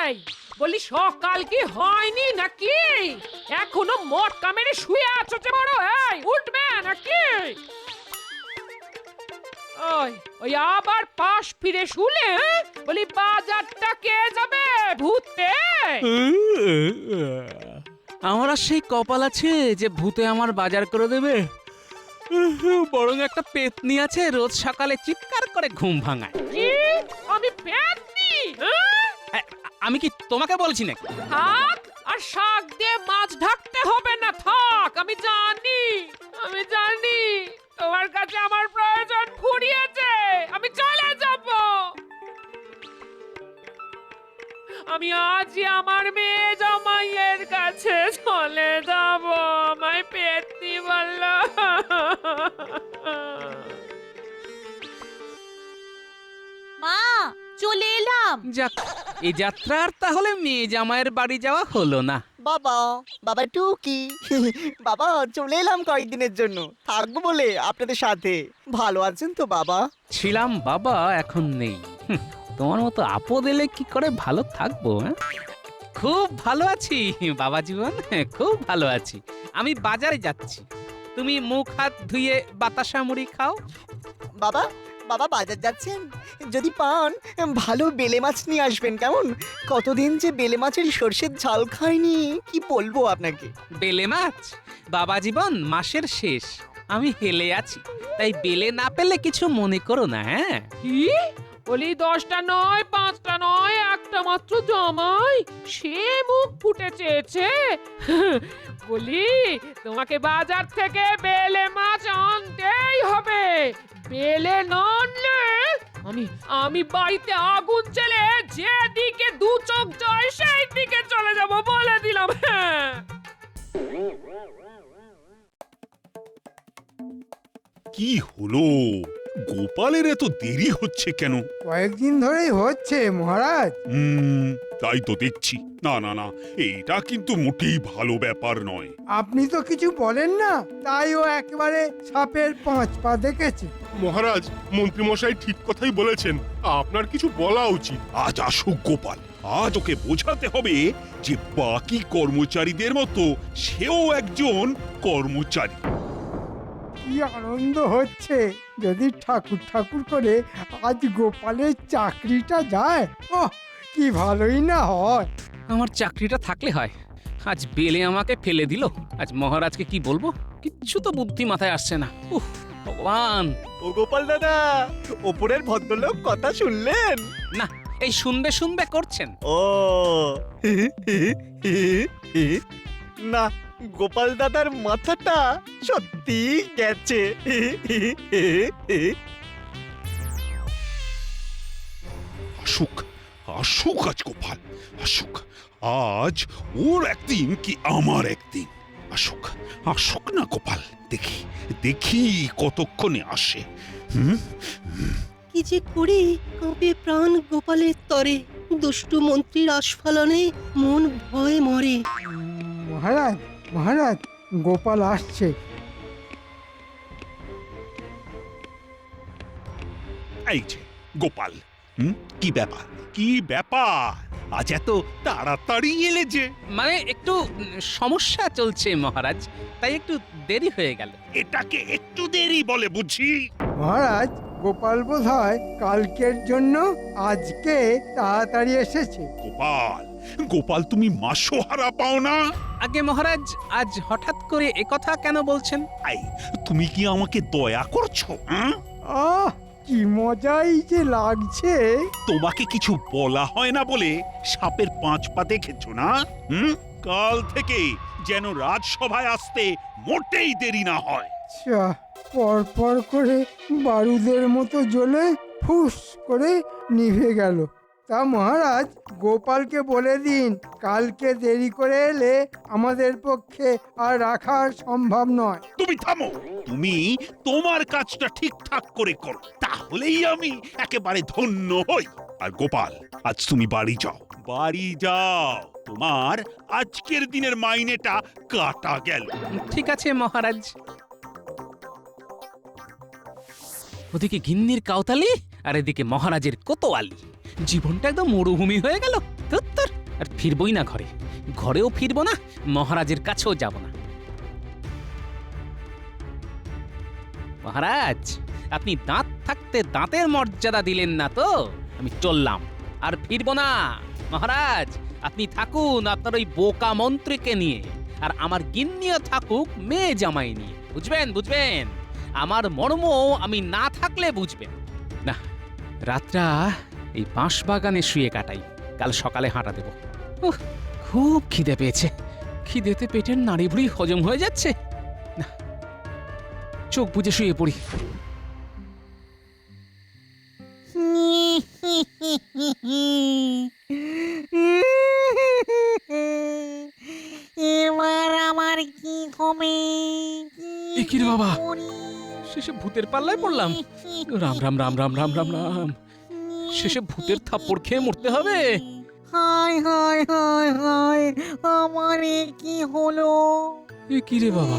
এই বলি সকাল কি হয়নি নাকি? এখনো মটকা মেরে শুয়ে আছো যে বড়? এই উঠবে নাকি? ওই ওই আবার পাশ ফিরে শুলে বলি বাজারটা কে যাবে ভূতে? আমার আর সেই কপাল আছে যে ভূতে আমার বাজার করে দেবে? বরং একটা পেতনি আছে রোজ সকালে চিৎকার করে ঘুম ভাঙায়। কি আমি পেতনি? আমি কি তোমাকে বলছি নাকি? থাক, আর শাক দিয়ে মাছ ঢাকতে হবে না, থাক। আমি জানি তোমার কাছে আমার প্রয়োজন ফুরিয়েছে। আমি চলে যাব। আমি আজই আমার মেয়ে জামাইয়ের কাছে চলে যাব। আমায় পেতনি বলল। মা, চলে এলাম। যাক, এই যাত্রা আর তাহলে মেয়ে জামাইয়ের বাড়ি যাওয়া হলো না। বাবা, বাবা টুকি, বাবা চলে এলাম কয়েকদিনের জন্য, থাকবো বলে আপনাদের সাথে। ভালো আছেন তো বাবা? ছিলাম বাবা, এখন নেই। তোমার মতো আপদ এলে কি করে ভালো থাকবো? খুব ভালো আছি বাবা জীবন, খুব ভালো আছি। আমি বাজারে যাচ্ছি, তুমি মুখ হাত ধুয়ে বাতাসা মুড়ি খাও। বাবা, বাবা বাজার যাচ্ছেন? যদি পান ভালো বেলে মাছ নিয়ে আসবেন কেমন? কতদিন যে বেলে মাছের সর্ষের ঝাল খাইনি, কি বলবো আপনাকে। বেলে মাছ? বাবা জীবন, মাসের শেষ, আমি হেলে আছি, তাই বেলে না পেলে কিছু মনে করো না। হ্যাঁ, কি বলি 10টা নয়, 5টা নয়, একটা মাত্র জামাই, সে মুখ ফুটে চেয়েছে। বলি তোমাকে বাজার থেকে বেলে মাছ আনতেই হবে। বেলে না আনলে আমি বাড়িতে আগুন জ্বেলে যেদিকে দু চোখ যায় সেই দিকে চলে যাব, বলে দিলাম। হ্যাঁ, কি হলো? গোপালের এত দেরি হচ্ছে কেন? কয়েকদিন ধরেই হচ্ছে মহারাজ। তাই তো দেখছি। না না না, এটা কিন্তু মোটেই ভালো ব্যাপার নয়। আপনি তো কিছু বলেন না, তাই ও একেবারে সাপের 5 পা দেখেছে। মহারাজ, মন্ত্রীমশাই ঠিক কথাই বলেছেন, আপনার কিছু বলা উচিত। আজ আসুক গোপাল, আজ ওকে বোঝাতে হবে যে বাকি কর্মচারীদের মতো সেও একজন কর্মচারী। কি আনন্দ হচ্ছে! যদি ঠাকুর ঠাকুর করে আজ গোপালের চাকরিটা যায়, ওহ কি ভালোই না হয়। আমার চাকরিটা থাকলে হয়। আজ বেলে আমাকে ফেলে দিল, আজ মহারাজকে কি বলবো? কিচ্ছু তো বুদ্ধি মাথায় আসছে না। উফ ভগবান! ও গোপাল দাদা, ওপরের ভদ্রলোক কথা শুনলেন? না, এই শুনবে শুনবে করছেন। ও না, গোপাল দাদার মাথাটা সত্যি গেছে। আসুক, আসুক আজ গোপাল, আসুক। আজ ওর একদিন কি আমার একদিন। আসুক, আসুক না গোপাল, দেখি দেখি কতক্ষণে আসে। কি যে করি, কাঁপে প্রাণ গোপালের তরে, দুষ্টু মন্ত্রীর আস্ফালনে মন ভয়ে মরে। মহারাজ, মহারাজ, গোপাল আসছে। এই যে গোপাল, কি ব্যাপার, কি ব্যাপার? আজ এত তাড়াতাড়ি এলে যে? মানে একটু সমস্যা চলছে মহারাজ, তাই একটু দেরি হয়ে গেল। এটাকে একটু দেরি বলে বুঝি? মহারাজ, গোপাল বোধহয় কালকের জন্য আজকে তাড়াতাড়ি এসেছে। গোপাল, গোপাল তুমি মাসোহারা পাও না? আগে মহারাজ, আজ হঠাৎ করে একথা কেন বলছেন? এই, তুমি কি আমাকে দয়া করছো? আহ, কি মজাই যে লাগছে। তোমাকে কিছু বলা হয় না বলে সাপের 5 পা দেখেছো না? কাল থেকে যেন রাজসভায় আসতে মোটেই দেরি না হয়। পর পর করে বারুদের মতো জ্বলে ফুস করে নিভে গেল। তা মহারাজ, গোপালকে বলে দিন কালকে দেরি করে এলে আমাদের পক্ষে আর রাখা সম্ভব নয়। তুমি থামো, তুমি তোমার কাজটা ঠিকঠাক করে করো, তাহলেই আমি একেবারে ধন্য হই। আর গোপাল, আজ তুমি বাড়ি যাও, বাড়ি যাও। তোমার আজকের দিনের মাইনেটা কাটা গেল। ঠিক আছে মহারাজ। ওদিকে গিন্নির কাউতালি আর এদিকে মহারাজের কোতোয়ালি, জীবনটা একদম মরুভূমি হয়ে গেল। ধুত্তর। আর ফিরবই না ঘরে, ঘরেও ফিরবো না, মহারাজের কাছেও যাব না। মহারাজ, আপনি দাঁত থাকতে দাঁতের মর্যাদা দিলেন না তো, আমি চললাম, আর ফিরবো না। মহারাজ, আপনি থাকুন আপনার ওই বোকা মন্ত্রীকে নিয়ে, আর আমার গিন্নিও থাকুক মেয়ে জামাই নিয়ে। বুঝবেন বুঝবেন, আমার মর্ম আমি না থাকলে বুঝবেন না। রাতটা এই বাঁশ বাগানে শুয়ে কাটাই, কাল সকালে হাঁটা দেব। উহ, খুব খিদে পেয়েছে, খিদেতে পেটের নাড়ি ভুড়ি হজম হয়ে যাচ্ছে না। চোখ বুজে শুয়ে পড়ি। এবার আমার কি হবে? এ কি রে বাবা, শেষে ভূতের পাল্লায় পড়লাম। রাম রাম রাম রাম রাম রাম রাম, শেষে ভূতের থাপ্পড় খেয়ে মরতে হবে। হায় হায় হায় হায়, আমার এ কি হলো? এ কি রে বাবা,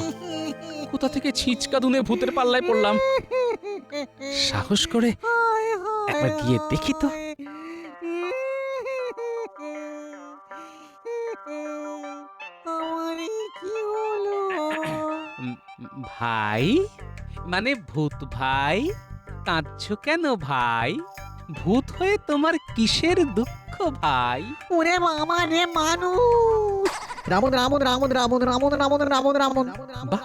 কোথা থেকে ছিচকা দুনে ভূতের পাল্লায় পড়লাম? সাহস করে একবার গিয়ে দেখি তো। আমার এ কি হলো? ভাই, মানে ভূত ভাই, কাঁদছো কেন ভাই? ভূত হয়ে তোমার কিসের দুঃখ ভাই? ওরে বাবা রে, মানুষ! রামন রামন রামন রামন রামন রামন রামন রামন। বাহ,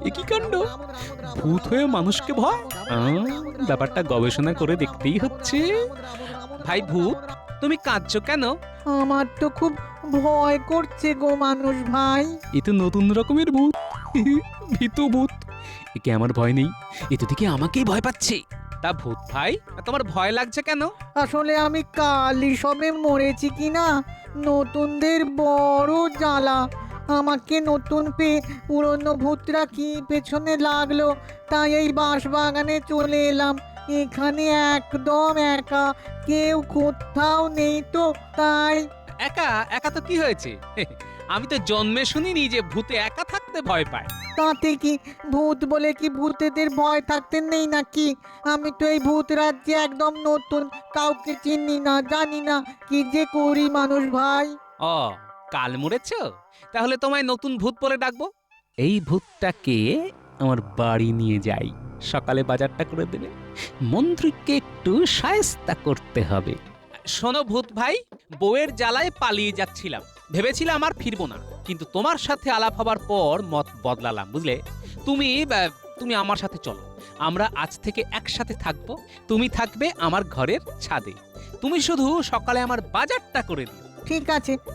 এ কি কাণ্ড! ভূত হয়ে মানুষকে ভয়? ব্যাপারটা গবেষণা করে দেখতেই হচ্ছে। ভাই ভূত, তুমি কাঁদছো কেন? আমার তো খুব ভয় করছে গো মানুষ ভাই। এ তো নতুন রকমের ভূত, ভীতু ভূত। একে আমার ভয় নেই, এ তো দেখে আমাকেই ভয় পাচ্ছে। তা ভূত ভাই, তোমার ভয় লাগছে কেন? আসলে আমি কালই সবে মরেছি কিনা, নতুনদের বড় জ্বালা। আমাকে নতুন পেয়ে পুরনো ভূতরা কি পেছনে লাগলো, তাই এই বাঁশ বাগানে চলে এলাম। এখানে একদম একা, কেউ কোথাও নেই তো, তাই। একা একা তো কি হয়েছে? আমি তো জন্মে শুনিনি যে ভূতে একা থাকতে ভয় পায়। তাতে কি, ভূত বলে কি ভূতেদের ভয় থাকতে নেই নাকি? আমি তো এই ভূত রাজ্যে একদম নতুন, কাউকে চিনি না, জানি না, কি যে করি মানুষ ভাই। ও, কাল মরেছো? তাহলে তোমায় নতুন ভূত বলে ডাকবো। এই ভূতটাকে আমার বাড়ি নিয়ে যাই, সকালে বাজারটা করে দেবে। মন্ত্রীকে একটু শায়েস্তা করতে হবে। শোনো ভূত ভাই, বউয়ের জ্বালায় পালিয়ে যাচ্ছিলাম, ভেবেছিলাম আর ফিরবো না, কিন্তু তোমার সাথে আলাপ হবার পর মত বদলালাম, বুঝলে? তুমি আমার সাথে চলো, আমরা আজ থেকে একসাথে থাকবো। তুমি থাকবে আমার ঘরের ছাদে, তুমি শুধু সকালে আমার বাজারটা করে দিও।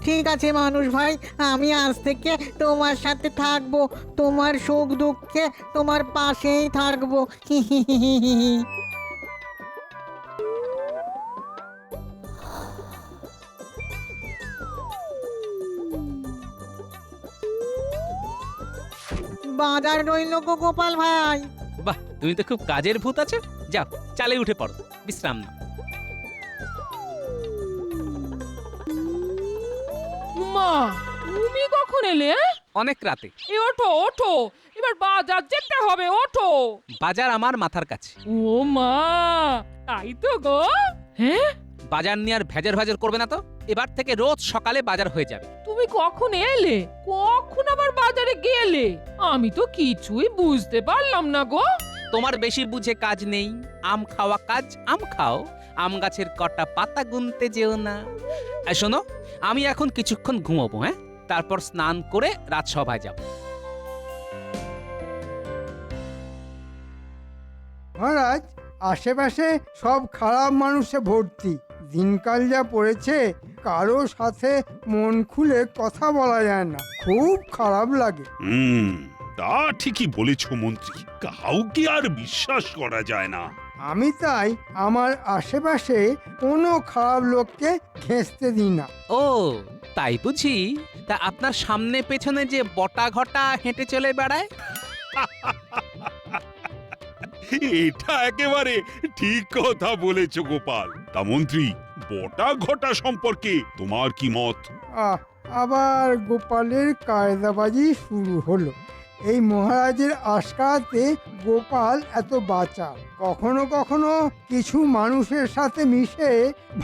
ঠিক আছে মানুষ ভাই, আমি আজ থেকে তোমার সাথে থাকবো, তোমার সুখ দুঃখে তোমার পাশেই থাকবো। বাজার রইল গো গোপাল ভাই। বাহ, তুমি তো খুব কাজের ভূত আছো। যাও, চালে উঠে পড়ো, বিশ্রাম নাও। মা, তুমি কখন এলে? অনেক রাতে। এ ওঠো ওঠো, এবার বাজার যেতে হবে, ওঠো। বাজার আমার মাথার কাছে। ও মা, তাই তো গো। হ্যাঁ, বাজার নিয়ে আর ভেজার ভাজার করবে না তো। এবার থেকে রোজ সকালে বাজার হয়ে যাবে। তুমি কখন এলে, কখন আবার বাজারে গেলে? আমি তো কিছুই বুঝতে পারলাম না গো। তোমার বেশি বুঝে কাজ নেই, আম খাওয়া কাজ, আম খাও, আম গাছের কটা পাতা গুনতে যেও না। আর শোনো, আমি এখন কিছুক্ষণ ঘুমাবো, হ্যাঁ? তারপর স্নান করে রাজসভায় যাব। মহারাজ, আশেপাশে সব খারাপ মানুষে ভর্তি। দিনকাল যা পড়েছে, কারো সাথে মন খুলে কথা বলা যায় না, খুব খারাপ লাগে। তা ঠিকই বলেছ মন্ত্রী, কাউকে আর বিশ্বাস করা যায় না। আমি তাই আমার আশেপাশে কোনো খারাপ লোককে ঘেঁষতে দিই না। ও, তাই বুঝি? তা আপনার সামনে পেছনে যে বটা ঘটা হেঁটে চলে বেড়ায়? এটা একেবারে ঠিক কথা বলেছ গোপাল। তা মন্ত্রী, বটা ঘটা সম্পর্কে তোমার কি মত? আবার গোপালের কায়দাবাজি শুরু হলো। এই মহারাজের আশকারাতে গোপাল এত বাঁচা। কখনো কখনো কিছু মানুষের সাথে মিশে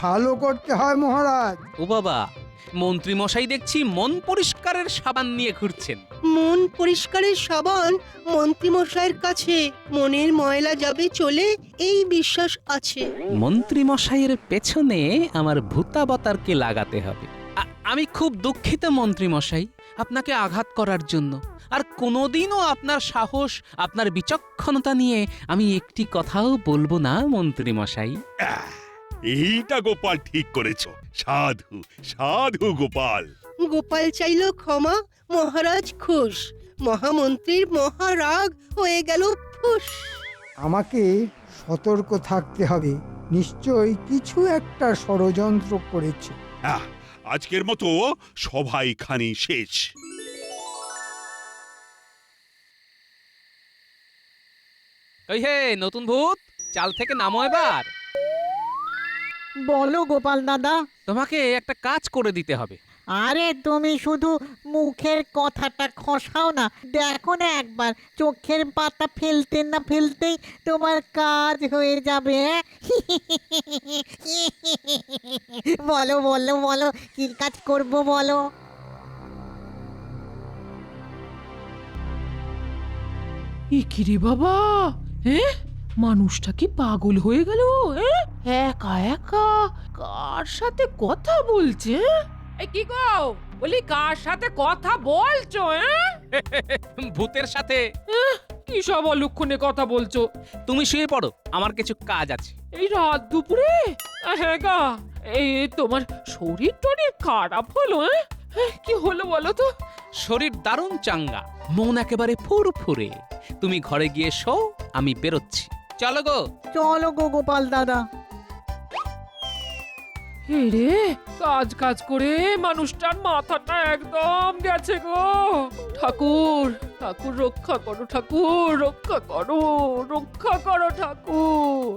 ভালো করতে হয় মহারাজ। ও বাবা, মন্ত্রী মশাই দেখছি মন পরিষ্কারের সাবান নিয়ে ঘুরছেন। মন পরিষ্কারের সাবান মন্ত্রীমশাইয়ের কাছে মনের ময়লা যাবে চলে, এই বিশ্বাস আছে। মন্ত্রী মশাইয়ের পেছনে আমার ভূতাবতারকে লাগাতে হবে। আমি খুব দুঃখিত মন্ত্রী মশাই, আপনাকে আঘাত করার জন্য। আর কোনোদিনও আপনার সাহস, আপনার বিচক্ষণতা নিয়ে আমি একটি কথাও বলবো না মন্ত্রী মশাই। আহ, এইটা গোপাল ঠিক করেছো। সাধু সাধু গোপাল। গোপাল চাইল ক্ষমা, মহারাজ খুশ। মহামন্ত্রীর মহারাগ হয়ে গেল ফুস। আমাকে সতর্ক থাকতে হবে, নিশ্চয়ই কিছু একটা ষড়যন্ত্র করেছে। আজকের মতো সভা এখানেই শেষ। ওই হে নতুন ভূত, চাল থেকে নামো এবার। বলো গোপাল দাদা। তোমাকে একটা কাজ করে দিতে হবে। আরে তুমি শুধু মুখের কথাটা খসাও না, দেখো না একবার চোখের পাতা ফেলতে না ফেলতেই তোমার কাজ হয়ে যাবে। বলো বলো বলো, কি কাজ করব বলো। কি রে বাবা, হ্যাঁ মানুষটা কি পাগল হয়ে গেল? একা একা কার সাথে কথা বলছে? এই কি গো, বলি কার সাথে কথা বলছো? ভূতের সাথে। কি সব অলক্ষণে কথা বলছো? তুমি শুয়ে পড়ো, আমার কিছু কাজ আছে। এই রাত দুপুরে? হ্যাঁ গা, এই তোমার শরীর টরীর খারাপ হলো? কি হলো বলো তো? শরীর দারুণ চাঙ্গা, মন একেবারে ফুরফুরে। তুমি ঘরে গিয়ে শো, আমি বেরোচ্ছি। চলো গো। চলো গো গোপাল দাদা। রে কাজ কাজ করে মানুষটার মাথাটা একদম গেছে গো। ঠাকুর ঠাকুর রক্ষা করো, ঠাকুর রক্ষা করো, রক্ষা করো ঠাকুর।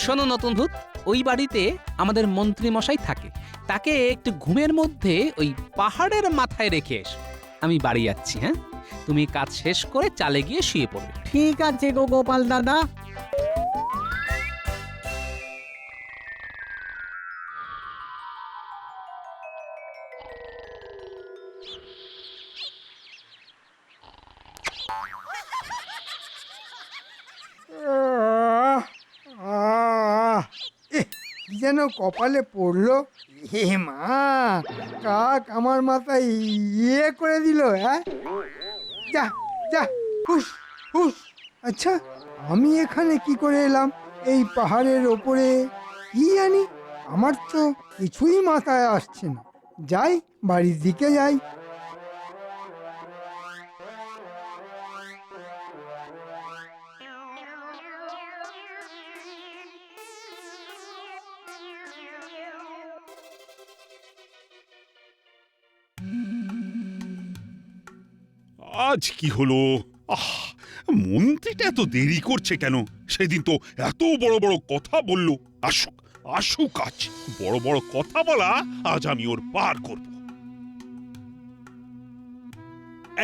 শোনো নতুন ভূত, ওই বাড়িতে আমাদের মন্ত্রী মশাই থাকে। তাকে একটু ঘুমের মধ্যে ওই পাহাড়ের মাথায় রেখে এসো। আমি বাড়ি যাচ্ছি। হ্যাঁ, তুমি কাজ শেষ করে চালে গিয়ে শুয়ে পড়বে। ঠিক আছে গো গোপাল দাদা। কি যেন কপালে পড়লো। হে মা, কাক আমার মাথায় ইয়ে করে দিল। হ্যাঁ, যা যা, হুস হুস। আচ্ছা, আমি এখানে কি করে এলাম এই পাহাড়ের ওপরে? কি জানি, আমার তো কিছুই মাথায় আসছে না। যাই, বাড়ির দিকে যাই। আজ কি হলো? মন্ত্রীটা এত দেরি করছে কেন? সেদিন তো এত বড় বড় কথা বললো। আসুক আসুক, আজ বড় বড় কথা বলা আজ আমি ওর পার করব।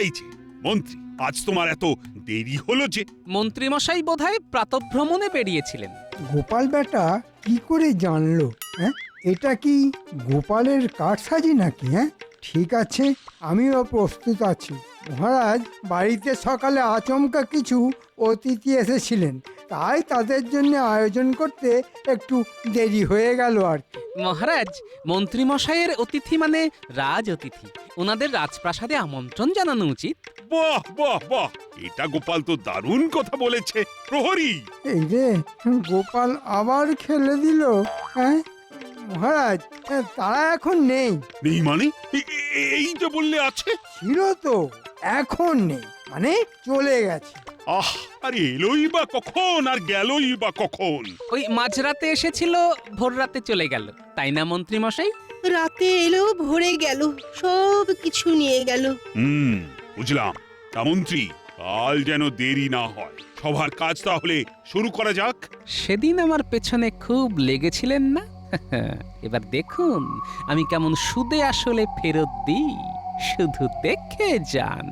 এই যে মন্ত্রী, আজ তোমার এত দেরি হলো যে? মন্ত্রী মশাই বোধহয় প্রাতঃভ্রমণে বেরিয়েছিলেন। গোপাল বেটা কি করে জানলো? হ্যাঁ, এটা কি গোপালের কারসাজি নাকি? হ্যাঁ, ঠিক আছে, আমিও প্রস্তুত আছি। মহারাজ বাড়িতে সকালে আচমকা কিছু অতিথি এসেছিলেন, তাই তাদের জন্য আয়োজন করতে একটু দেরি হয়ে গেল আর কি। মহারাজ, মন্ত্রী মশাইয়ের অতিথি মানে রাজ অতিথি, ওনাদের রাজপ্রাসাদে আমন্ত্রণ জানানো উচিত। বাহ বাহ বাহ, এটা গোপাল তো দারুণ কথা বলেছে। প্রহরী! এই রে, গোপাল আবার খেলে দিল। হ্যাঁ মহারাজ, তারা এখন নেই। নেই মানে? এই যে বললে আছে। ছিল তো, এখন নেই, মানে চলে গেছে। আরে এলোই বা কখন আর গেলই বা কখন? ওই মাঝরাতে এসেছিল, ভোর রাতে চলে গেল, তাই না মন্ত্রী মশাই? রাতে এলো, ভরে গেল, সব কিছু নিয়ে গেল। বুঝলাম। তা মন্ত্রী, কাল যেন দেরি না হয়। সবার কাজ তাহলে শুরু করা যাক। সেদিন আমার পেছনে খুব লেগেছিলেন না? এবার দেখুন আমি কেমন সুদে আসলে ফেরত দিই। শুধু দেখে যান।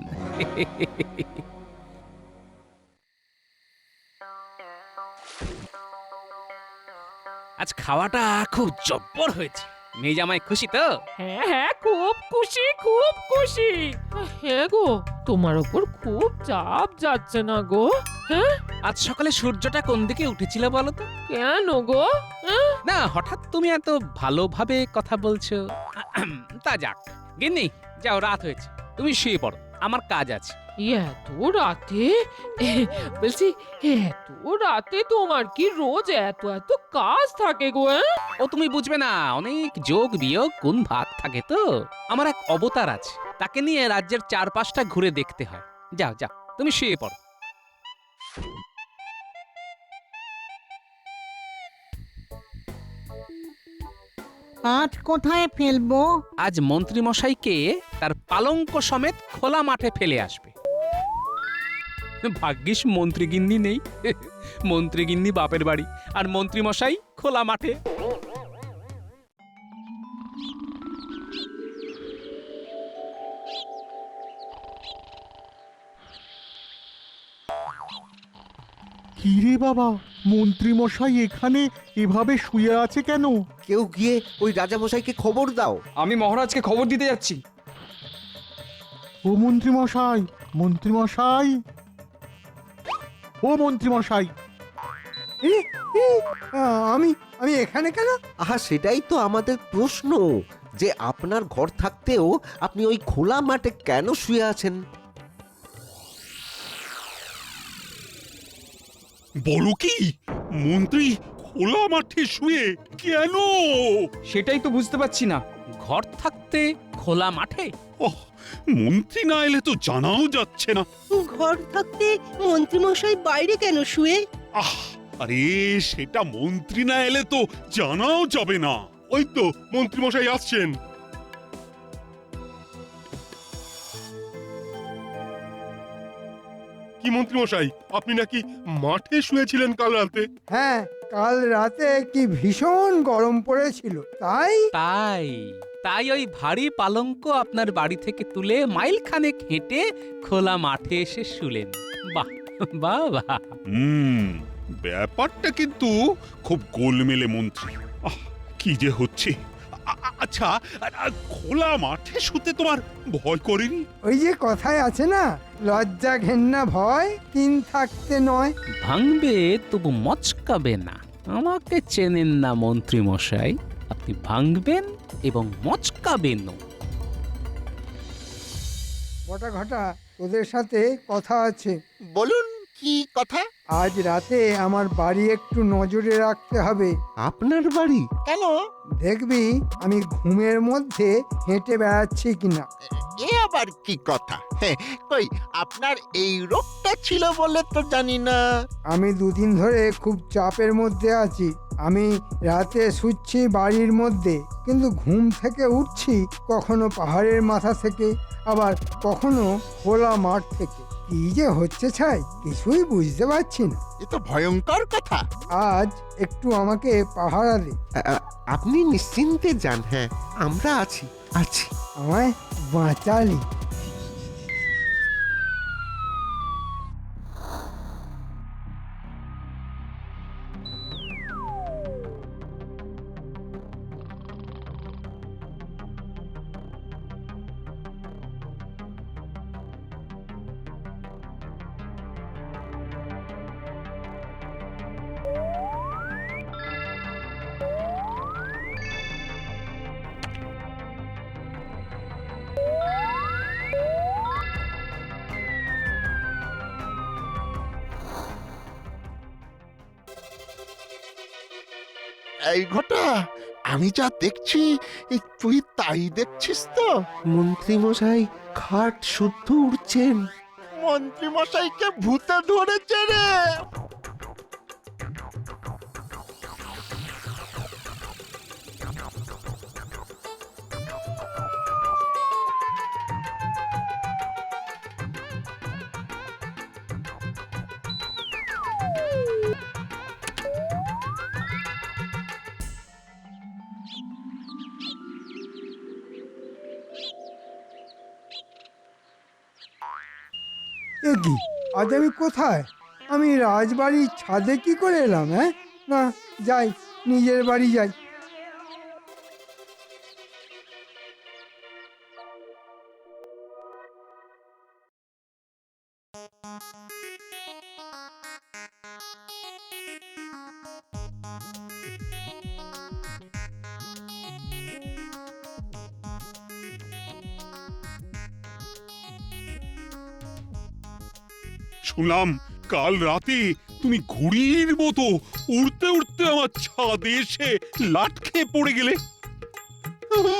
আজ খাওয়াটা খুব জব্বর হয়েছে। মেয়ে জামাই খুশি তো? হ্যাঁ হ্যাঁ, খুব খুশি, খুব খুশি। হ্যাঁ গো, তোমার ওপর খুব চাপ যাচ্ছে না গো? হ্যাঁ, আজ সকালে সূর্যটা কোন দিকে উঠেছিল বলো তো? কেন গো? হ্যাঁ? না, হঠাৎ তুমি এত ভালোভাবে কথা বলছো। তা যাক, গিন্নি যাও, রাত হয়েছে, তুমি শুয়ে পড়ো, আমার কাজ আছে। এত রাতে? বলছি, এত রাতে তোমার কি রোজ এত এত কাজ থাকে গো? হ্যাঁ? ও তুমি বুঝবে না, অনেক যোগ বিয়োগ গুণ ভাগ থাকে তো। আমার এক অবতার আছে, তাকে নিয়ে রাজ্যের চারপাশটা ঘুরে দেখতে হয়। যাও যাও, তুমি শুয়ে পড়ো। আজ কোথায় ফেলবো? আজ মন্ত্রী মশাইকে তার পালঙ্ক সমেত খোলা মাঠে ফেলে আসবে। ভাগ্যিস মন্ত্রীগিন্নি নেই। মন্ত্রীগিন্নি বাপের বাড়ি, আর মন্ত্রী মশাই খোলা মাঠে। কিরে বাবা, মন্ত্রী মশাই এখানে এভাবে শুয়ে আছে কেন? কেউ গিয়ে ওই রাজামশাইকে খবর দাও। আমি মহারাজকে খবর দিতে যাচ্ছি। ও মন্ত্রী মশাই, মন্ত্রী মশাই, ও মন্ত্রী মশাই। এ, এ, আমি আমি এখানে কেন? আহা, সেটাই তো আমাদের প্রশ্ন, যে আপনার ঘর থাকতেও আপনি ওই খোলা মাঠে কেন শুয়ে আছেন? বলো কি, মন্ত্রী খোলা মাঠে শুয়ে কেন? সেটাই তো বুঝতে পারছি না। ঘর থাকতে খোলা মাঠে? ওহ, মন্ত্রী না এলে তো জানাও যাচ্ছে না। ঘর থাকতে মন্ত্রীমশাই বাইরে কেন শুয়ে? আহ, আরে সেটা মন্ত্রী না এলে তো জানাও যাবে না। ওই তো মন্ত্রী মশাই আসছেন। কি মন্ত্রী মশাই, আপনি নাকি মাঠে শুয়েছিলেন কাল রাতে? হ্যাঁ, কাল রাতে কি ভীষণ গরম পড়েছিল, তাই তাই তাই ওই ভারী পালঙ্ক আপনার বাড়ি থেকে তুলে মাইল খানেক হেঁটে খোলা মাঠে এসে শুলেন। বাহ বাহ বাহ। ব্যাপারটা কিন্তু খুব গোলমেলে মন্ত্রী। আহ, কি যে হচ্ছে। আচ্ছা, খোলা মাঠে শুতে তোমার ভয় করেনি? ওই যে কথায় আছে না, লজ্জা ঘেন্না ভয় তিন থাকতে নয়। ভাঙবে তবু মচকাবে না। আমাকে চেনেন না মন্ত্রী মশাই, আপনি ভাঙবেন এবং মচকাবেনও। বটা ঘটা, তোদের সাথে কথা আছে। বলুন, কি কথা? আজ রাতে আমার বাড়ি একটু নজরে রাখতে হবে। আপনার বাড়ি? কেন? দেখবি আমি ঘুমের মধ্যে হেঁটে বেড়াচ্ছি কিনা। এ আবার কি কথা? কই, আপনার এই রোগটা ছিল বলে তো জানি না। আমি দুদিন ধরে খুব চাপের মধ্যে আছি। আমি রাতে শুচ্ছি বাড়ির মধ্যে, কিন্তু ঘুম থেকে উঠছি কখনো পাহাড়ের মাথা থেকে, আবার কখনো খোলা মাঠ থেকে। কি যে হচ্ছে ছাই, কিছুই বুঝতে পারছি না। এ তো ভয়ঙ্কর কথা। আজ একটু আমাকে পাহারা দে। আপনি নিশ্চিন্তে যান, হ্যাঁ আমরা আছি আছি। আমায় বাঁচালি। এই ঘটা, আমি যা দেখছি তুই তাই দেখছিস তো? মন্ত্রী মশাই খাট শুদ্ধ উঠছেন। মন্ত্রী মশাইকে ভূতে ধরেছে রে। কি আজ আমি কোথায়? আমি রাজবাড়ির ছাদে কি করে এলাম? হ্যাঁ, না, যাই, নিজের বাড়ি যাই। শুনলাম কাল রাতে তুমি ঘুড়ির মতো উড়তে উড়তে আমার ছাদে এসে লাট খেয়ে পড়ে গেলে।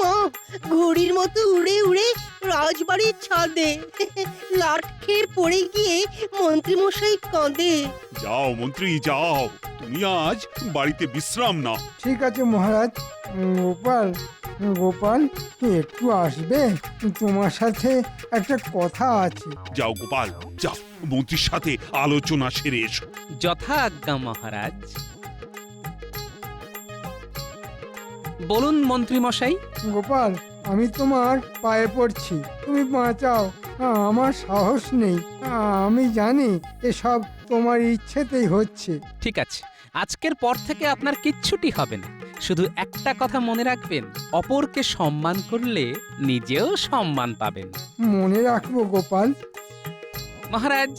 মা, ঘড়ির মতো উড়ে উড়ে রাজবাড়ির ছাদে লাট খেয়ে পড়ে গিয়ে মন্ত্রী মশাই কাঁদে। যাও মন্ত্রী যাও, তুমি আজ বাড়িতে বিশ্রাম নাও। ঠিক আছে মহারাজ। গোপাল, গোপাল একটু আসবে? তোমার সাথে একটা কথা আছে। যাও গোপাল যাও, মন্ত্রীর সাথে আলোচনা সেরে এসো। যথা আজ্ঞা মহারাজ। বলুন মন্ত্রী মশাই। গোপাল, আমি তোমার পায়ে পড়ছি, তুমি বাঁচাও। আমার সাহস নেই। আমি জানি এসব তোমার ইচ্ছেতেই হচ্ছে। ঠিক আছে, আজকের পর থেকে আপনার কিচ্ছুটি হবে না। শুধু একটা কথা মনে রাখবেন, অপরকে সম্মান করলে নিজেও সম্মান পাবেন। মনে রাখবো গোপাল। মহারাজ,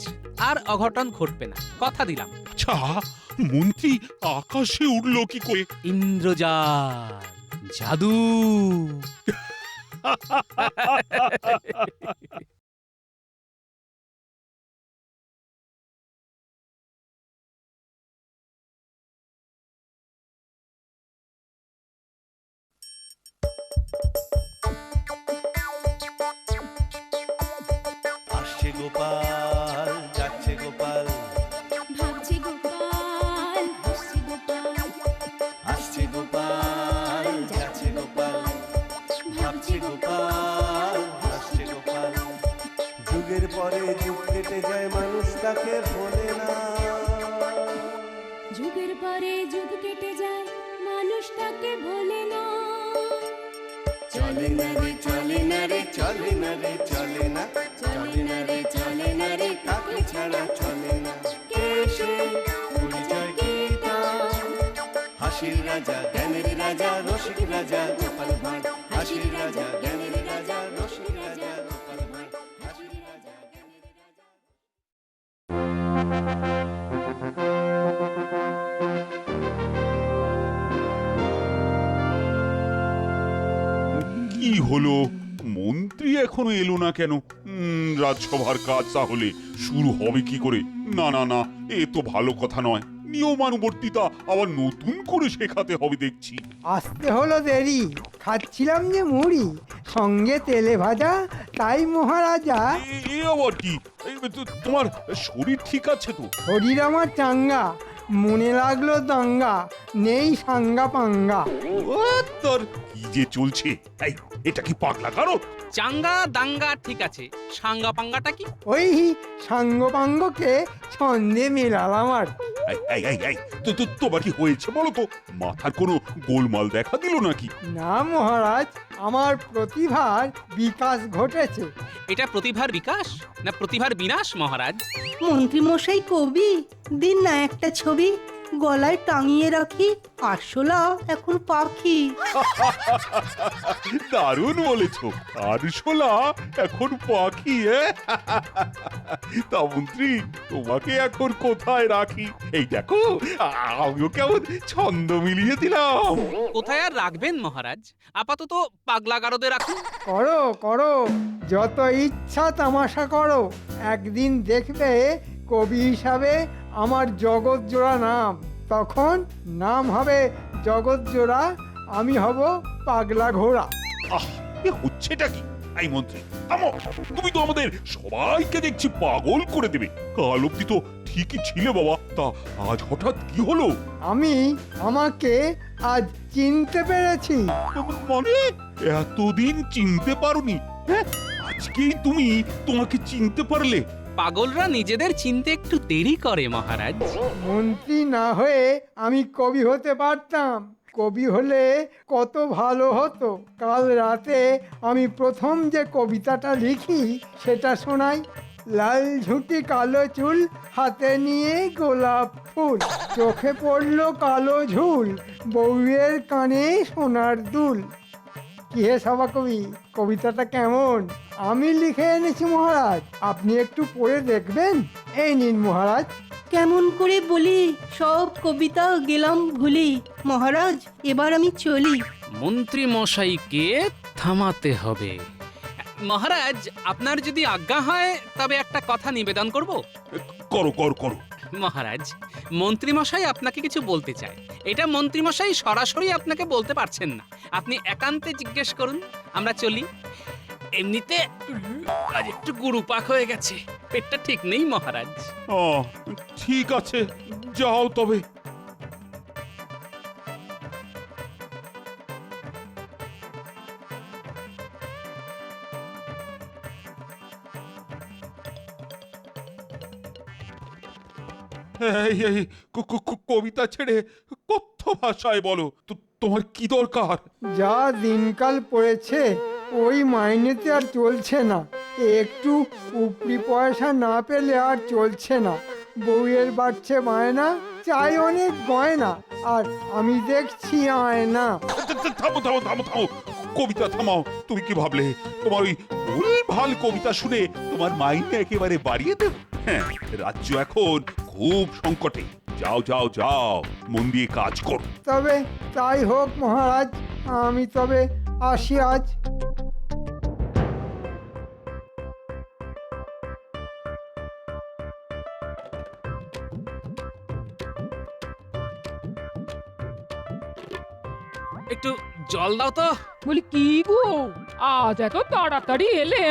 আর অঘটন ঘটবে না, কথা দিলাম। আচ্ছা, মন্ত্রী আকাশে উঠলো কি করে? ইন্দ্রজাল, জাদু। আসছে গোপাল, যাচ্ছে গোপাল, ভাবছে গোপাল, হাসছে গোপাল, আসছে গোপাল, যাচ্ছে গোপাল, ভাবছে গোপাল, হাসছে গোপাল। যুগের পরে যুগ কেটে যায়, মানুষ তাকে ভোলে না। যুগের পরে যুগ কেটে যায়, মানুষ তাকে ভোলে না। চলে না রে, চলে না রে, চলে না রে, চলে না, চলে না রে, চলে না রে, তাকে ছাড়া চলে না। কে সে? পরিচয় কি তার? হাসির রাজা, জ্ঞানের রাজা, রসিক রাজা গোপাল ভাঁড়। হাসির রাজা, জ্ঞানের রাজা, রসিক রাজা গোপাল ভাঁড়। হাসির রাজা, জ্ঞানের রাজা। কি হলো, মন্ত্রী এখনো এলো না কেন? রাজসভার কাজ তাহলে শুরু হবে কি করে? না না না, এ তো ভালো কথা নয়। নিয়মানুবর্তিতা আবার নতুন করে শেখাতে হবে দেখছি। আসতে হলো দেরি, খাচ্ছিলাম যে মুড়ি, সঙ্গে তেলে ভাজা, তাই মহারাজা। এ আবার কি? তোমার শরীর ঠিক আছে তো? শরীর আমার চাঙ্গা, মনে লাগলো দাঙ্গা, নেই সাঙ্গা পাঙ্গা। ও তোর কি যে চলছে! এই, এটা কি পাগলা কারো? চাঙ্গা দাঙ্গা ঠিক আছে, সাঙ্গা পাঙ্গাটা কি? ওই সাঙ্গ পাঙ্গকে ছন্দে মেলালাম আর। তোমার কি হয়েছে বলো তো? মাথার কোনো গোলমাল দেখা দিল নাকি? না মহারাজ, আমার প্রতিভার বিকাশ ঘটেছে। এটা প্রতিভার বিকাশ না প্রতিভার বিনাশ মহারাজ? মন্ত্রী মশাই কবি, দিন না একটা ছবি, গলায় টাঙিয়ে রাখি, আরশোলা এখন পাখি। দারুণ বলেছ, আরশোলা এখন পাখি। তা মন্ত্রী, তোমাকে এখন কোথায় রাখি? এই দেখো, আমিও কেমন ছন্দ মিলিয়ে দিলাম। কোথায় আর রাখবেন মহারাজ, আপাতত পাগলা গারদে রাখুন। করো করো, যত ইচ্ছা তামাশা করো, একদিন দেখবে কবি হিসাবে আমার জগৎ জোড়া নাম। তখন নাম হবে জগৎ জোড়া, আমি হব পাগলা ঘোড়া। আহ, এ হচ্ছেটা কি? এই মন্ত্রী থামো, তুমি তো আমাদের সবাইকে দেখছি পাগল করে দেবে। কাল অব্দি তো ঠিকই ছিলে বাবা, তা আজ হঠাৎ কি হলো? আমি আমাকে আজ চিনতে পেরেছি। মানে এতদিন চিনতে পারোনি? হ্যাঁ, আজকেই তুমি তোমাকে চিনতে পারলে? পাগলরা নিজেদের চিনতে একটু দেরি করে মহারাজ। মন্ত্রী না হয়ে আমি কবি হতে পারতাম। কবি হলে কত ভালো হতো। কাল রাতে আমি প্রথম যে কবিতাটা লিখি সেটা শোনাই। লাল ঝুঁটি কালো চুল হাতে নিয়ে গোলাপ ফুল চোখে পড়লো কালো ঝুল বউয়ের কানে সোনার দুল। কি হে সভা কবি, কবিতাটা কেমন? আমি লিখে এনেছি মহারাজ, আপনি একটু পড়ে দেখবেন। এই নিন মহারাজ। কেমন করে বলি, সব কবিতা গেলাম ভুলি। মহারাজ, এবার আমি চলি। মন্ত্রী মশাইকে থামাতে হবে। মহারাজ, আপনার যদি আজ্ঞা হয় তবে একটা কথা নিবেদন করব। করো করো করো। মহারাজ, মন্ত্রী মশাই আপনাকে কিছু বলতে চায়। এটা মন্ত্রী মশাই সরাসরি আপনাকে বলতে পারছেন না, আপনি একান্তে জিজ্ঞেস করুন। আমরা চলি। এমনিতে আজ একটু গুরুপাক হয়ে গেছে, পেটটা ঠিক নেই মহারাজ। ঠিক আছে, যাও তবে। এই কবিতা ছেড়ে কথ্য ভাষায় বলো, তোমার কি দরকার? যা দিনকাল পড়েছে ওই মাইনেতে আর চলছে না, একটু উপরি পয়সা না পেলে আর চলছে না। বউয়ের বাড়ছে বায়না, চাই অনেক গয়না, আর আমি দেখছি আয়না। থামো থামো থামো থামো, কবিতা থামাও। তুমি কি ভাবলে তোমার ওই ভুলভাল কবিতা শুনে তোমার মাইনে একেবারে বাড়িয়ে দেব? হ্যাঁ, রাজ্য এখন খুব সংকটে। যাও যাও যাও, মন দিয়ে কাজ করো। তবে তাই হোক মহারাজ, আমি তবে আসি আজ। একটু জল দাও তো। বলি কি গো, আজ এত তাড়াতাড়ি এলে?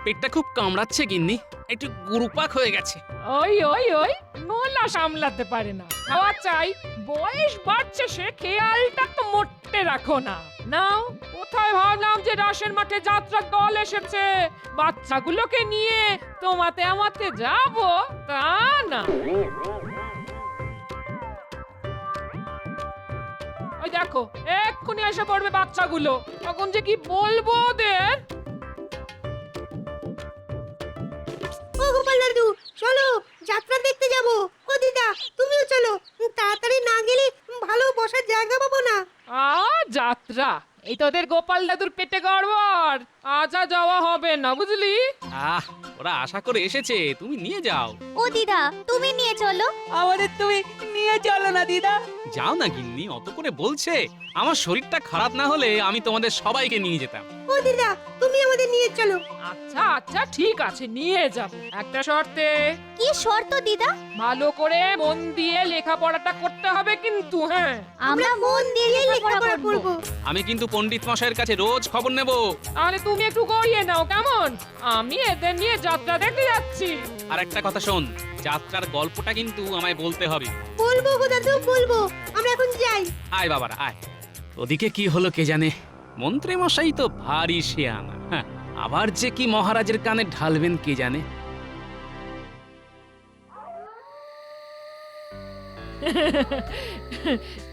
পেটটা খুব কামড়াচ্ছে গিন্নি, একটু গুরুপাক হয়ে গেছে। ওই ওই ওই নোলা সামলাতে পারে না, খাওয়া চাই। বয়স বাড়ছে, সে খেয়ালটা তো মোটে রাখো না। নাও, কোথায় ভাবলাম যে রাসের মাঠে যাত্রার দল এসেছে, বাচ্চাগুলোকে নিয়ে তোমাতে আমাতে যাব, তা না। ওই দেখো, এক্ষুনি এসে পড়বে বাচ্চাগুলো, তখন যে কি বলবো ওদের। ও গোপাল দাদু, চলো যাত্রা দেখতে যাব। ও দিদা, তুমিও চলো, তাড়াতাড়ি না গেলে ভালো বসার জায়গা পাবো না। যাত্রা, এই তোদের গোপাল দাদুর পেটে গড়বড়, আজ আর যাওয়া হবে না, বুঝলি? ওরা আশা করে এসেছে, তুমি নিয়ে যাও। ও দিদা, তুমি নিয়ে চলো। আমাদের তুমি নিয়ে চলো না দিদা। যাও না গিন্নি, অত করে বলছে। আমার শরীরটা খারাপ না হলে আমি তোমাদের সবাইকে নিয়ে যেতাম। ও দিদা, তুমি আমাদের নিয়ে চলো। আচ্ছা আচ্ছা, ঠিক আছে, নিয়ে যাব, একটা শর্তে। কি শর্ত দিদা? ভালো করে মন দিয়ে লেখাপড়াটা করতে হবে কিন্তু। হ্যাঁ, আমরা মন দিয়ে লেখাপড়া করব। আমি কিন্তু পণ্ডিত মশাইয়ের কাছে রোজ খবর নেব। তাহলে তুমি একটু গড়িয়ে নাও, কেমন? আমি এদের নিয়ে যাত্রা দেখতে যাচ্ছি। আর একটা কথা শোন, যাত্রার গল্পটা কিন্তু আমায় বলতে হবে। বলবো গো দাদু, বলবো। আমরা এখন যাই। আয় বাবারা আয়। ওদিকে কি হলো কে জানে, মন্ত্রী মশাই তো ভারী শিয়ানা। হ্যাঁ, আবার যে কি মহারাজের কানে ঢালবেন কে জানে।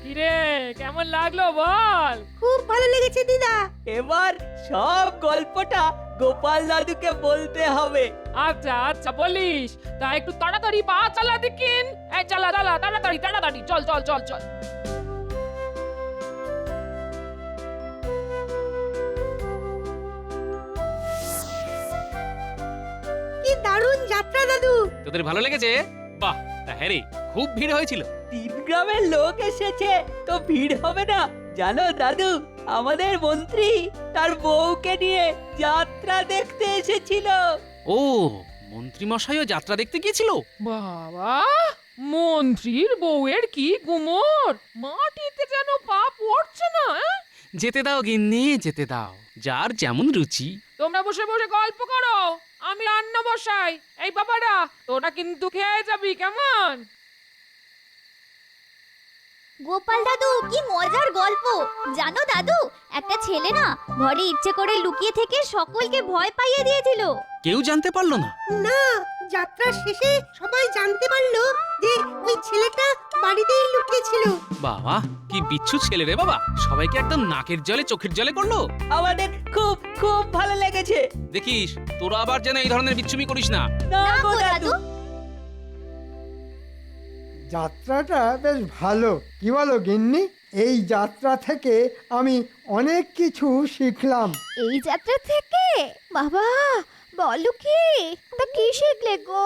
কিরে, কেমন লাগলো বল? খুব ভালো লেগেছে দিদা। এবার সব গল্পটা গোপাল দাদুকে বলতে হবে। আচ্ছা আচ্ছা, বলিস। তা একটু তাড়াতাড়ি পা চালা দেখিন। এই চালা চালা, তাড়াতাড়ি তাড়াতাড়ি, চল চল চল চল। কি দারুণ যাত্রা দাদু। তোদের ভালো লেগেছে? বাহ, তা হ্যাঁ রে, খুব ভিড় হয়েছিল। 3 গ্রামের লোক এসেছে, তো ভিড় হবে না? জানো দাদু, আমাদের মন্ত্রী তার বউকে নিয়ে যাত্রা দেখতে এসেছিল। ও, মন্ত্রী মশাইও যাত্রা দেখতে গিয়েছিল? বাবা, মন্ত্রীর বউয়ের কি গুমর, মাটিতে যেন পা পড়ছে না। যেতে দাও গিন্নি, যেতে দাও, যার যেমন রুচি। তোমরা বসে বসে গল্প করো, আমি রান্না বসাই। এই বাবারা, তোরা কিন্তু খেয়ে যাবি, কেমন? গোপাল দাদু, কি মজার গল্প। জানো দাদু, একটা ছেলে না ঘরে ইচ্ছে করে লুকিয়ে থেকে সকলকে ভয় পাইয়ে দিয়েছিল। কেউ জানতে পারলো না? না, যাত্রার শেষে সবাই জানতে পারলো যে ওই ছেলেটা বাড়িতেই লুকিয়েছিল। বাবা কি বিচ্ছু ছেলে রে বাবা, সবাইকে একদম নাকের জলে চোখের জলে করলো। আমাদের খুব খুব ভালো লেগেছে। দেখিস তোরা আবার যেন এই ধরনের বিচ্ছুমি করিস না। না গো দাদু। যাত্রাটা বেশ ভালো, কি বলো গিন্নি? এই যাত্রা থেকে আমি অনেক কিছু শিখলাম। এই যাত্রা থেকে বাবা বলো কি, তা কি শিখলে গো?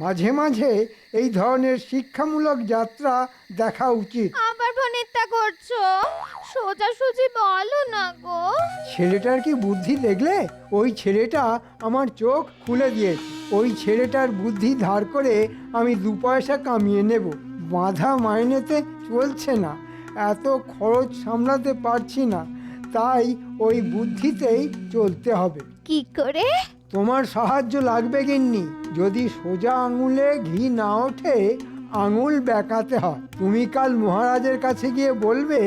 মাঝে মাঝে এই ধরনের শিক্ষামূলক যাত্রা দেখা উচিত। আবার ভনিতা করছো, সোজাসুজি বলো না গো। ছেলেটার কি বুদ্ধি দেখলে? ওই ছেলেটা আমার চোখ খুলে দিয়েছে। ওই ছেলেটার বুদ্ধি ধার করে আমি 2 পয়সা কামিয়ে নেব। বাঁধা মাইনেতে চলছে না, এত খরচ সামলাতে পারছি না, তাই ওই বুদ্ধিতেই চলতে হবে। কি করে? তোমার সাহায্য লাগবে গিন্নি। যদি সোজা আঙুলে ঘি না ওঠে, আঙুল বেঁকাতে হয়। তুমি কাল মহারাজের কাছে গিয়ে বলবে,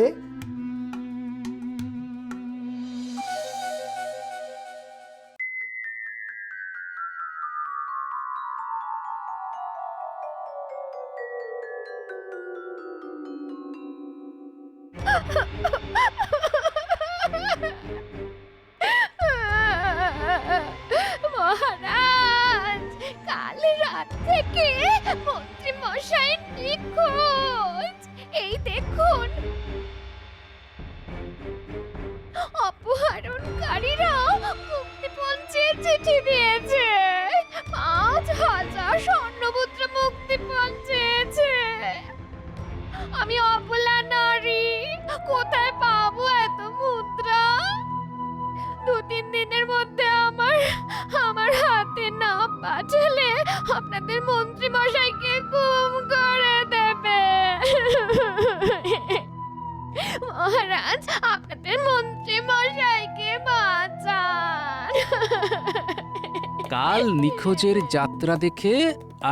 মহারাজ, কাল রাত থেকে মন্ত্রী মশাই নিখোঁজ। এই দেখুন, অপহরণকারীরা মুক্তিপঞ্চের চিঠি দিয়েছে। 5000 স্বর্ণমুদ্রা মুক্তিপণ চেয়েছে। আমি অবলা নারী, কোথায় পাবো এত মুদ্রা? 2-3 দিনের মধ্যে আমার হাতে না পাঠালে আপনাদের মন্ত্রী মশাইকে গুম করে দেবে। মহারাজ, আপনাদের মন্ত্রী মশাইকে বাঁচান। কাল নিখোঁজের যাত্রা দেখে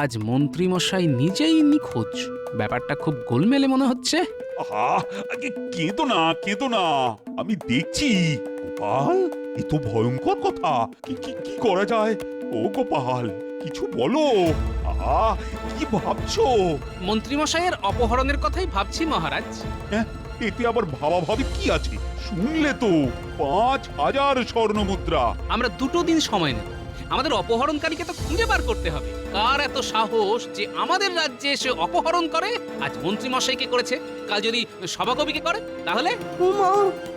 আজ মন্ত্রী মশাই নিজেই নিখোঁজ। ব্যাপারটা খুব গোলমেলে মনে হচ্ছে। আহা, আগে কেঁদো না, আমি দেখছি। গোপাল, এ তো ভয়ঙ্কর কথা। কি করা যায়? ও গোপাল, কিছু বলো। আহা, কি ভাবছো? মন্ত্রী মশাইয়ের অপহরণের কথাই ভাবছি মহারাজ। হ্যাঁ, এতে আবার ভাবাভাবি কি আছে? শুনলে তো, 5000 স্বর্ণ মুদ্রা। আমরা 2 দিন সময় নেব। আমাদের অপহরণকারীকে তো খুঁজে বার করতে হবে। কার এত সাহস যে আমাদের রাজ্যে এসে অপহরণ করে? আজ মন্ত্রী মশাইকে করেছে, কাল যদি সভাকবিকে করে তাহলে? উমা,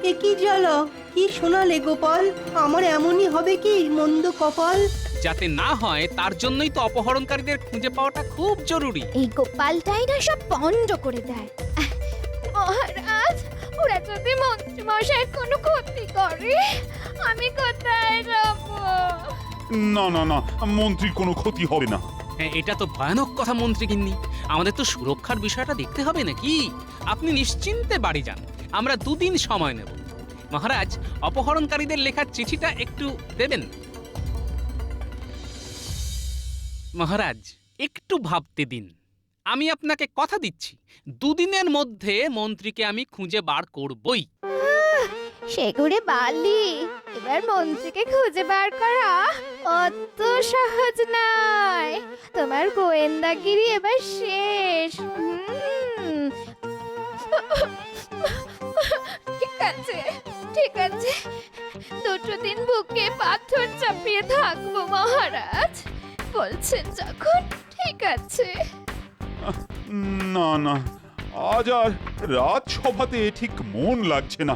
এ কি জ্বালা! কি শোনালে গোপাল? আমার এমনই হবে কি মন্দ কপাল? যাতে না হয় তার জন্যই তো অপহরণকারীদের খুঁজে পাওয়াটা খুব জরুরি। এই গোপালটাই না সব পণ্ড করে দেয়। মহারাজ, ওরা যদি মন্ত্রী মশাই কোনো ক্ষতি করে, আমি কোথায় যাব? না, মন্ত্রীর কোনো ক্ষতি হবে না। হ্যাঁ, এটা তো ভয়ানক কথা মন্ত্রী গিন্নি। আমাদের তো সুরক্ষার বিষয়টা দেখতে হবে নাকি? আপনি নিশ্চিন্তে বাড়ি যান, আমরা 2 দিন সময় নেব। মহারাজ, অপহরণকারীদের লেখার চিঠিটা একটু দেবেন। মহারাজ, একটু ভাবতে দিন। আমি আপনাকে কথা দিচ্ছি, 2 দিনের মধ্যে মন্ত্রীকে আমি খুঁজে বার করবই। সেগুড়ে বালি, এবার মন্ত্রীকে খুঁজে বার করা অত সহজ নয়। তোমার গোয়েন্দাগিরি এবার শেষ। ঠিক আছে, 2 দিন বুকে পাথর চাপিয়ে থাকবো মহারাজ। বলছেন যখন, ঠিক আছে। না, আজ আর রাজসভাতে ঠিক মন লাগছে না।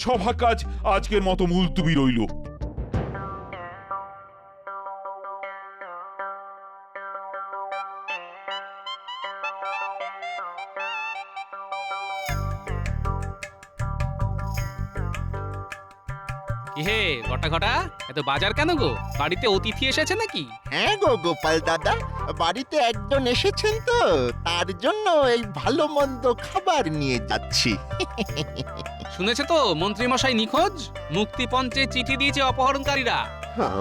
সভা কাজ আজকের মতো মুলতুবি রইল। কি হে ঘটা ঘটা, এত বাজার কেন গো? বাড়িতে অতিথি এসেছে নাকি? হ্যাঁ গো গোপাল দাদা, বাড়িতে একজন এসেছেন তো, তার জন্য এই ভালো মন্দ খাবার নিয়ে যাচ্ছি। শুনেছে তো মন্ত্রী মশাই নিখোঁজ? মুক্তিপঞ্চে চিঠি দিয়েছে অপহরণকারীরা।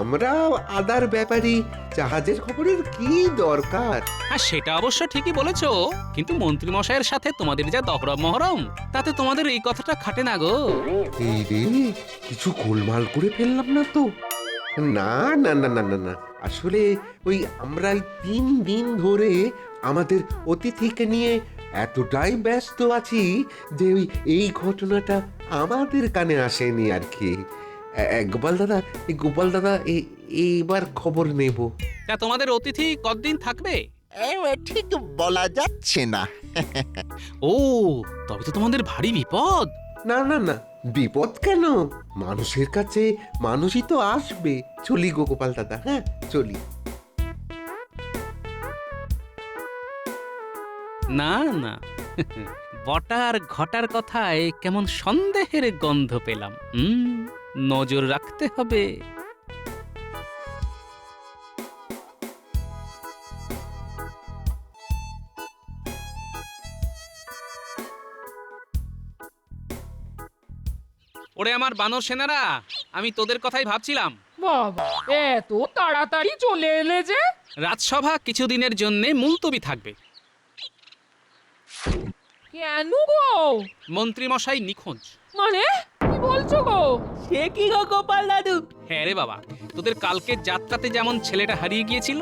আমরা আদার ব্যাপারী, জাহাজের খবরের কি দরকার? হ্যাঁ, সেটা অবশ্য ঠিকই বলেছো, কিন্তু মন্ত্রী মশাইয়ের সাথে তোমাদের যা দহরম মহরম, তাতে তোমাদের এই কথাটা খাটে না গো। এই রে, কিছু গোলমাল করে ফেললাম না তো? না, আসলে ওই আমরা 3 দিন ধরে আমাদের অতিথিকে নিয়ে এতটাই ব্যস্ত আছি যে এই ঘটনাটা আমাদের কানে আসেনি আর কি। গোপাল দাদা, এইবার খবর নেব। তা তোমাদের অতিথি কতদিন থাকবে? ঠিক বলা যাচ্ছে না। ও, তবে তো তোমাদের ভারী বিপদ। না না না, বিপদ কেন? মানুষের কাছে মানুষই তো আসবে। চলি গো গোপাল দাদা, হ্যাঁ চলি। না না, বটা আর ঘটার কথায় কেমন সন্দেহের গন্ধ পেলাম। নজর রাখতে হবে। ওরে আমার বানর সেনারা, আমি তোদের কথাই ভাবছিলাম। বাবা, এত তাড়াতাড়ি চলে এলে যে? রাজসভা কিছুদিনের জন্য মুলতবি থাকবে। কেন গো? মন্ত্রী মশাই নিখোঁজ। মানে কি বলছো গো? সে কি গো গোপাল দাদু? হ্যাঁ রে বাবা, তোদের কালকে যাত্রাতে যেমন ছেলেটা হারিয়ে গিয়েছিল,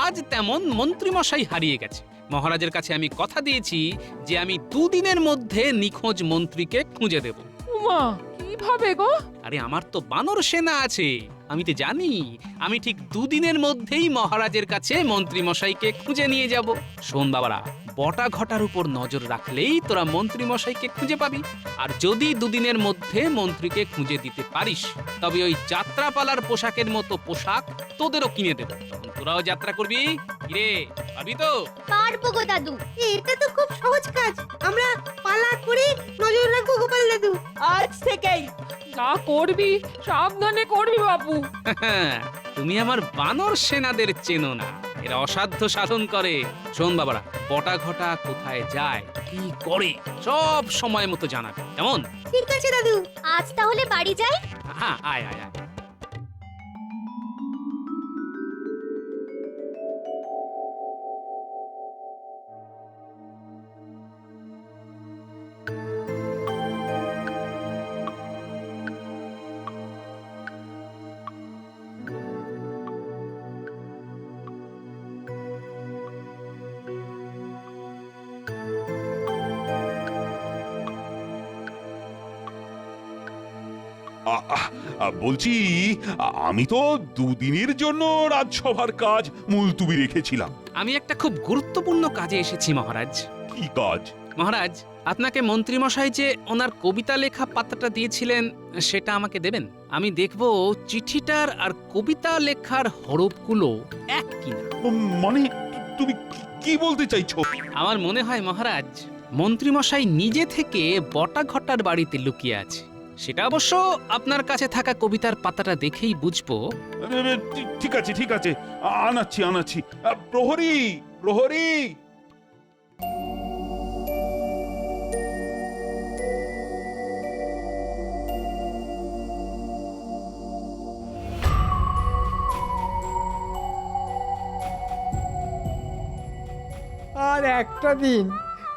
আজ তেমন মন্ত্রী মশাই হারিয়ে গেছে। মহারাজের কাছে আমি কথা দিয়েছি যে আমি 2 দিনের মধ্যে নিখোঁজ মন্ত্রীকে খুঁজে দেব। উমা, কিভাবে গো? আরে আমার তো বানর সেনা আছে, আমি তো জানি আমি ঠিক 2 দিনের মধ্যেই মহারাজের কাছে মন্ত্রী মশাইকে খুঁজে নিয়ে যাব। শোন বাবারা, বটা ঘটার উপর নজর রাখলেই তোরা মন্ত্রী মশাইকে খুঁজে পাবি। আর যদি 2 দিনের মধ্যে মন্ত্রীকে খুঁজে দিতে পারিস, তবে ওই যাত্রাপালার পোশাকের মতো পোশাক তোদেরও কিনে দেব। তখন তোরাও যাত্রা করবি। কিরে, পারবি তো? পারবো গো দাদু। এটা তো খুব সহজ কাজ। আমরা পালা করে নজর রাখবো গোপাল দাদু। আজ থেকেই যা করবি সাবধানে করবি বাপু। তুমি আমার বানর সেনাদের চেনো না, এরা অসাধ্য সাধন করে। শোন বাবারা, বটা ঘটা কোথায় যায়, কি করে, সব সময় মতো জানাবে, কেমন? ঠিক আছে দাদু। আজ তাহলে বাড়ি যাই। হ্যাঁ, আয় আয় আয়। বলছি, আমি তো 2 দিনের জন্য রাজসভার কাজ মুলতুবি রেখেছিলাম। আমি একটা খুব গুরুত্বপূর্ণ কাজে এসেছি মহারাজ। কি কাজ? মহারাজ, আপনাকে মন্ত্রী মশাই যে ওনার কবিতা লেখা পাতাটা দিয়েছিলেন, সেটা আমাকে দেবেন। আমি দেখব চিঠিটার আর কবিতা লেখার হরফগুলো এক কিনা। মানে তুমি কি বলতে চাইছো? আমার মনে হয় মহারাজ, মন্ত্রী মশাই নিজে থেকে বটা ঘটার বাড়িতে লুকিয়ে আছে। সেটা অবশ্য আপনার কাছে থাকা কবিতার পাতাটা দেখেই বুঝবো। ঠিক আছে ঠিক আছে, আনাচ্ছি। প্রহরী প্রহরী। আর একটা দিন,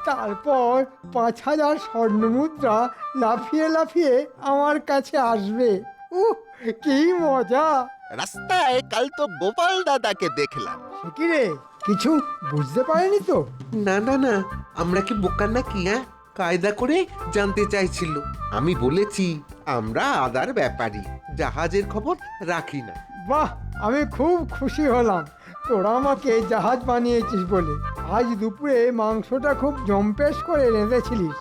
তারপর 5000 স্বর্ণমুদ্রা লাফিয়ে লাফিয়ে আমার কাছে আসবে। কি মজা! রাস্তায় কাল তো গোপাল দাদাকে দেখলাম। সে কি রে, কিছু বুঝতে পারেনি তো? না না না, আমরা কি বোকা নাকি? হ্যাঁ, কায়দা করে জানতে চাইছিল। আমি বলেছি আমরা আদার ব্যাপারী, জাহাজের খবর রাখি না। বাহ, আমি খুব খুশি হলাম তোরা আমাকে জাহাজ বানিয়েছিস বলে। আজ দুপুরে মাংসটা খুব জম্পেশ করে রেঁধেছিলিস।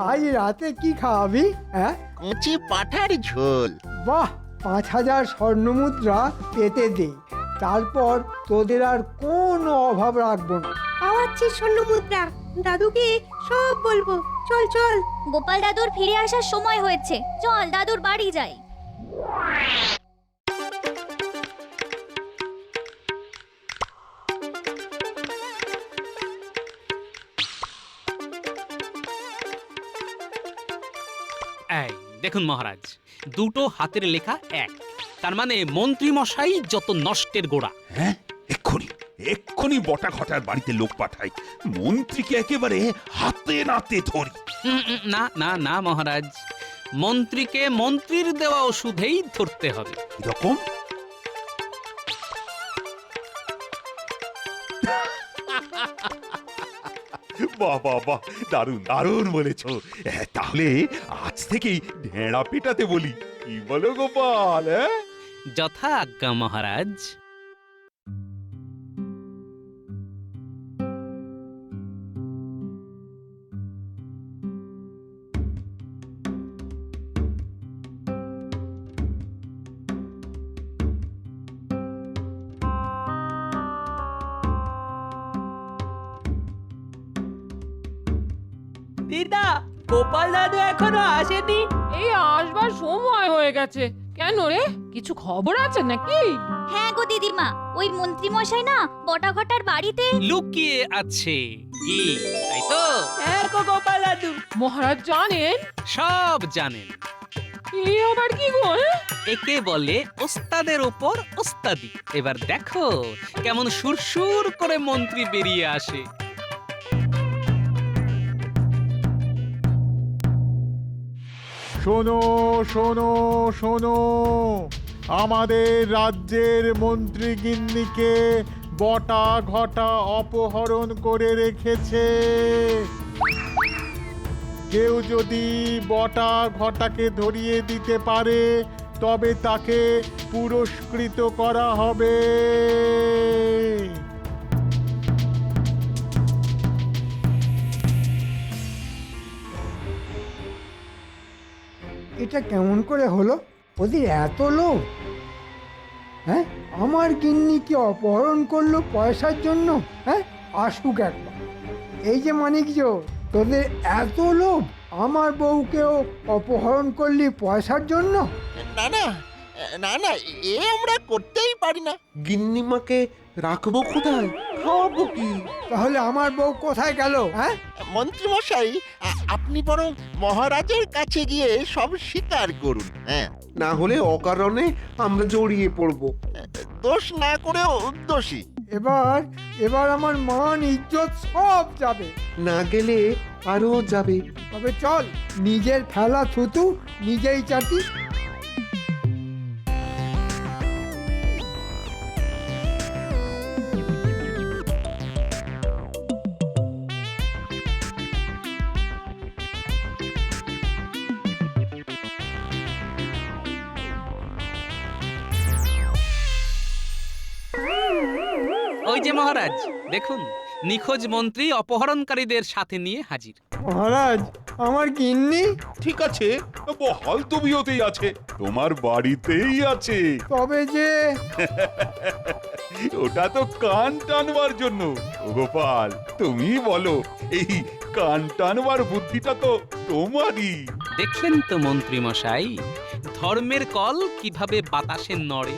আজ রাতে কি খাওয়াবি? হ্যাঁ, কচি পাঠার ঝোল। বাহ, 5000 স্বর্ণমুদ্রা পেতে দে, তারপর তোদের আর কোনো অভাব রাখবো না। পাওয়াচ্ছি স্বর্ণমুদ্রা, দাদুকে সব বলবো। চল চল। গোপাল দাদুর ফিরে আসার সময় হয়েছে, চল দাদুর বাড়ি যাই। এই দেখুন মহারাজ, দুটো হাতের লেখা এক, তার মানে মন্ত্রী মশাই যত নষ্টের গোড়া। হ্যাঁ, এক্ষুনি বটা ঘটার বাড়িতে লোক পাঠাই, মন্ত্রীকে একেবারে হাতে নাতে ধরি। না না না মহারাজ, মন্ত্রীকে মন্ত্রীর দেওয়া ওষুধেই ধরতে হবে। এরকম? বাহ বাহ বাহ, দারুণ দারুণ বলেছ। তাহলে আজ থেকেই ঢেঁড়া পেটাতে বলি, কি বলো গোপাল? যথা আজ্ঞা মহারাজ। দিদা, গোপাল দাদু এখনো আসেনি? এই আসবার সময় হয়ে গেছে। কেন রে, কিছু খবর আছে নাকি? হ্যাঁ গো দিদিমা, ওই মন্ত্রী মশাই না বটাঘটার বাড়িতে লুকিয়ে আছে কি, তাই তো? হ্যাঁ গো গোপাল দাদু। মহারাজ জানেন? সব জানেন। এ আবার কি গো? একে বলে ওস্তাদের ওপর ওস্তাদি। এবার দেখো কেমন সুরসুর করে মন্ত্রী বেরিয়ে আসে। শোনো শোনো শোনো, আমাদের রাজ্যের মন্ত্রীগিন্নিকে বটা ঘটা অপহরণ করে রেখেছে। কেউ যদি বটা ঘটাকে ধরিয়ে দিতে পারে তবে তাকে পুরস্কৃত করা হবে। এটা কেমন করে হলো? ওদের এত লোভ! হ্যাঁ, আমার গিন্নিকে অপহরণ করলো পয়সার জন্য। হ্যাঁ, আসুক একবার। এই যে মানিকজ, তোদের এত লোভ, আমার বউকেও অপহরণ করলি পয়সার জন্য? না না না না, এ আমরা করতেই পারি না। গিন্নিমাকে রাখবো কোথায়, খাওয়াবো কি? তাহলে আমার বউ কোথায় গেল? হ্যাঁ, মন্ত্রী মশাই, আপনি বরং মহারাজের কাছে গিয়ে সব স্বীকার করুন। হ্যাঁ, না হলে অকারণে আমরা জড়িয়ে পড়বো। দোষ না করেও দোষী। এবার আমার মান ইজ্জত সব যাবে। না গেলে আরো যাবে। তবে চল, নিজের ফেলা থুতু নিজেই চাটি। ওই যে মহারাজ, দেখুন নিখোঁজ মন্ত্রী অপহরণকারীদের সাথে নিয়ে হাজির। মহারাজ, আমার গিন্নি? ঠিক আছে, বহাল তবিয়তেই আছে, তোমার বাড়িতেই আছে। তবে যে ওটা তো কান টানবার জন্য। ও গোপাল, তুমি বলো, এই কান টানবার বুদ্ধিটা তো তোমারই। দেখলেন তো মন্ত্রী মশাই, ধর্মের কল কিভাবে বাতাসে নড়ে।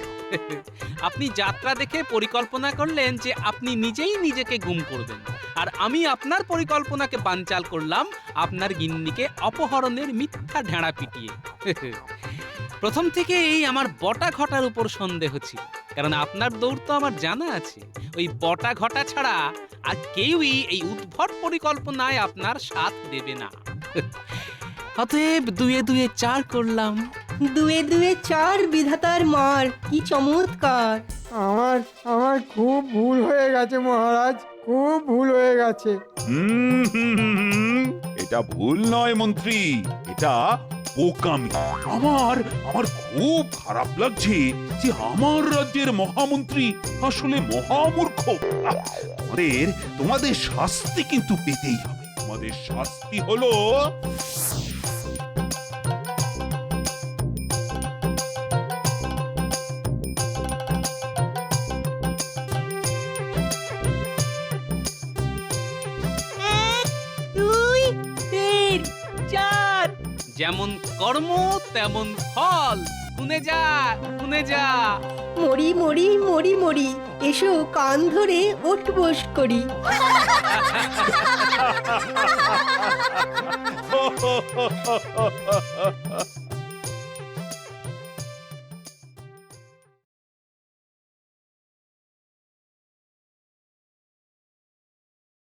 আপনি যাত্রা দেখে পরিকল্পনা করলেন যে আপনি নিজেই নিজেকে গুম করবেন, আর আমি আপনার পরিকল্পনাকে বানচাল করলাম আপনার গিন্নিকে অপহরণের মিথ্যা ঢেঁড়া পিটিয়ে। প্রথম থেকেই আমার বটা ঘটার উপর সন্দেহ ছিল, কারণ আপনার দৌড় তো আমার জানা আছে। ওই বটা ঘটা ছাড়া আর কেউই এই উদ্ভট পরিকল্পনায় আপনার সাথ দেবে না। অতএব দুয়ে দুয়ে চার করলাম। দুয়ে দুয়ে চার বিধাতার মার, কি চমৎকার! আমার খুব ভুল হয়ে গেছে মহারাজ, খুব ভুল হয়ে গেছে। এটা ভুল নয় মন্ত্রী, এটা বোকামি। আমার খুব খারাপ লাগছে যে আমার রাজ্যের মহামন্ত্রী আসলে মহামূর্খ। তোমাদের শাস্তি কিন্তু পেতেই হবে। তোমাদের শাস্তি হলো যেমন কর্ম তেমন ফল। শুনে যা, শুনে যা। মরি মরি মরি মরি, এসো কান ধরে ওঠ বস করি।